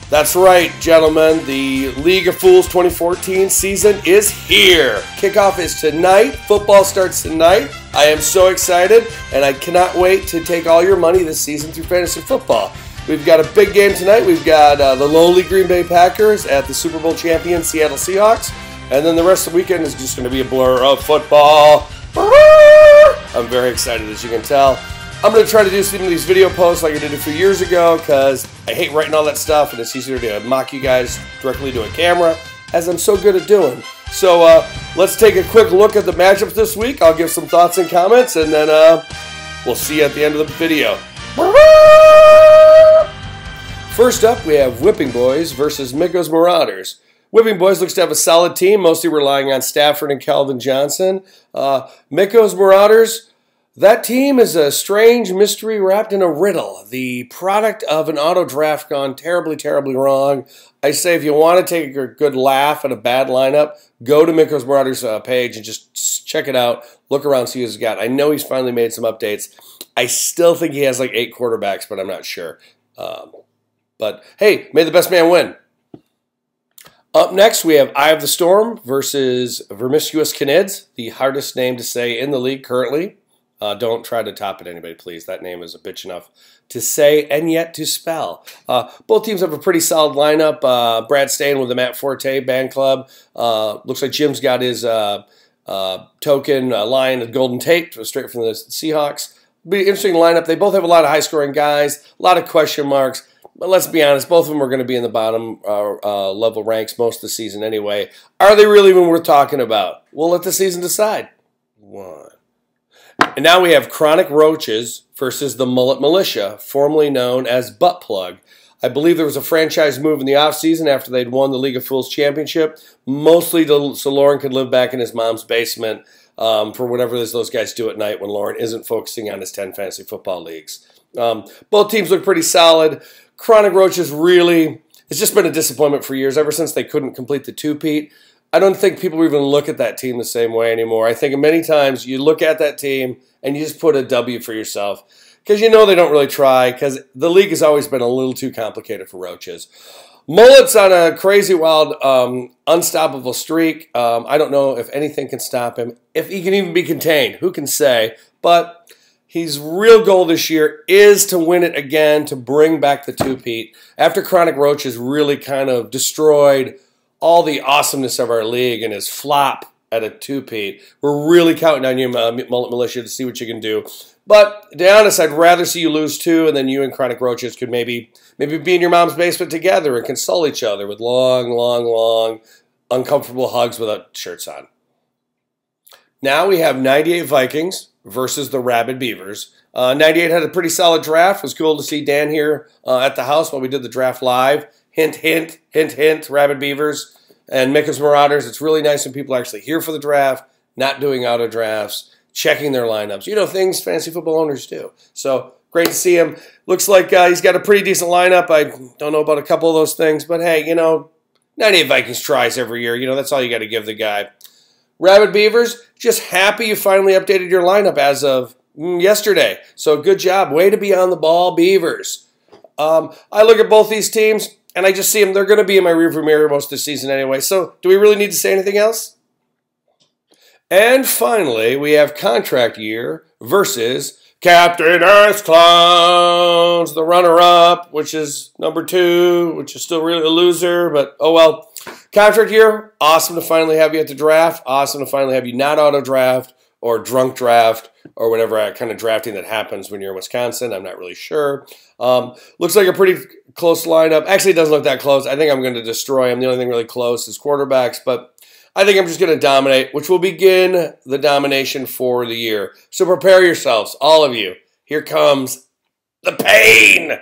That's right, gentlemen. The League of Fools 2014 season is here. Kickoff is tonight. Football starts tonight. I am so excited, and I cannot wait to take all your money this season through fantasy football. We've got a big game tonight. We've got the lowly Green Bay Packers at the Super Bowl champion Seattle Seahawks. And then the rest of the weekend is just going to be a blur of football. I'm very excited, as you can tell. I'm going to try to do some of these video posts like I did a few years ago because I hate writing all that stuff, and it's easier to mock you guys directly to a camera, as I'm so good at doing. So let's take a quick look at the matchups this week. I'll give some thoughts and comments, and then we'll see you at the end of the video. First up, we have Whipping Boys versus Mikko's Marauders. Whipping Boys looks to have a solid team, mostly relying on Stafford and Calvin Johnson. Mikko's Marauders, that team is a strange mystery wrapped in a riddle. The product of an auto draft gone terribly, terribly wrong. I say if you want to take a good laugh at a bad lineup, go to Mikko's Marauders page and just check it out. Look around, see what he's got. I know he's finally made some updates. I still think he has like 8 quarterbacks, but I'm not sure. But hey, may the best man win. Up next, we have Eye of the Storm versus Vermiscuous Canids, the hardest name to say in the league currently. Don't try to top it, anybody, please. That name is a bitch enough to say and yet to spell. Both teams have a pretty solid lineup. Brad staying with the Matt Forte Band Club. Looks like Jim's got his token line of Golden Tate straight from the Seahawks. Be an interesting lineup. They both have a lot of high-scoring guys, a lot of question marks. But let's be honest, both of them are going to be in the bottom level ranks most of the season anyway. Are they really even worth talking about? We'll let the season decide. And now we have Chronic Roaches versus the Mullet Militia, formerly known as Butt Plug. I believe there was a franchise move in the offseason after they'd won the League of Fools championship, mostly so Lauren could live back in his mom's basement for whatever it is those guys do at night when Lauren isn't focusing on his 10 fantasy football leagues. Both teams look pretty solid. Chronic Roaches really, it's just been a disappointment for years, ever since they couldn't complete the two-peat. I don't think people even look at that team the same way anymore. I think many times you look at that team and you just put a W for yourself because you know they don't really try because the league has always been a little too complicated for Roaches. Mullet's on a crazy, wild, unstoppable streak. I don't know if anything can stop him, if he can even be contained. Who can say? But his real goal this year is to win it again, to bring back the two-peat. After Chronic Roaches really kind of destroyed all the awesomeness of our league and his flop at a two-peat, we're really counting on you, Mullet Militia, to see what you can do. But to be honest, I'd rather see you lose 2, and then you and Chronic Roaches could maybe be in your mom's basement together and console each other with long, long, long, uncomfortable hugs without shirts on. Now we have 98 Vikings versus the Rabid Beavers. 98 had a pretty solid draft. It was cool to see Dan here at the house while we did the draft live. Hint, hint, hint, hint, Rabid Beavers and Mikko's Marauders. It's really nice when people are actually here for the draft, not doing auto drafts, checking their lineups. You know, things fantasy football owners do. So great to see him. Looks like he's got a pretty decent lineup. I don't know about a couple of those things, but hey, you know, 98 Vikings tries every year. You know, that's all you got to give the guy. Rabid Beavers, just happy you finally updated your lineup as of yesterday. So good job. Way to be on the ball, Beavers. I look at both these teams, and I just see them. They're going to be in my rearview mirror most of the season anyway. So do we really need to say anything else? And finally, we have Contract Year versus Captain Earth Clowns, the runner-up, which is number 2, which is still really a loser, but oh well. Contract Year, awesome to finally have you at the draft. Awesome to finally have you not auto-draft or drunk draft or whatever kind of drafting that happens when you're in Wisconsin. I'm not really sure. Looks like a pretty close lineup. Actually, it doesn't look that close. I think I'm going to destroy him. The only thing really close is quarterbacks, but I think I'm just going to dominate, which will begin the domination for the year. So prepare yourselves, all of you. Here comes the pain.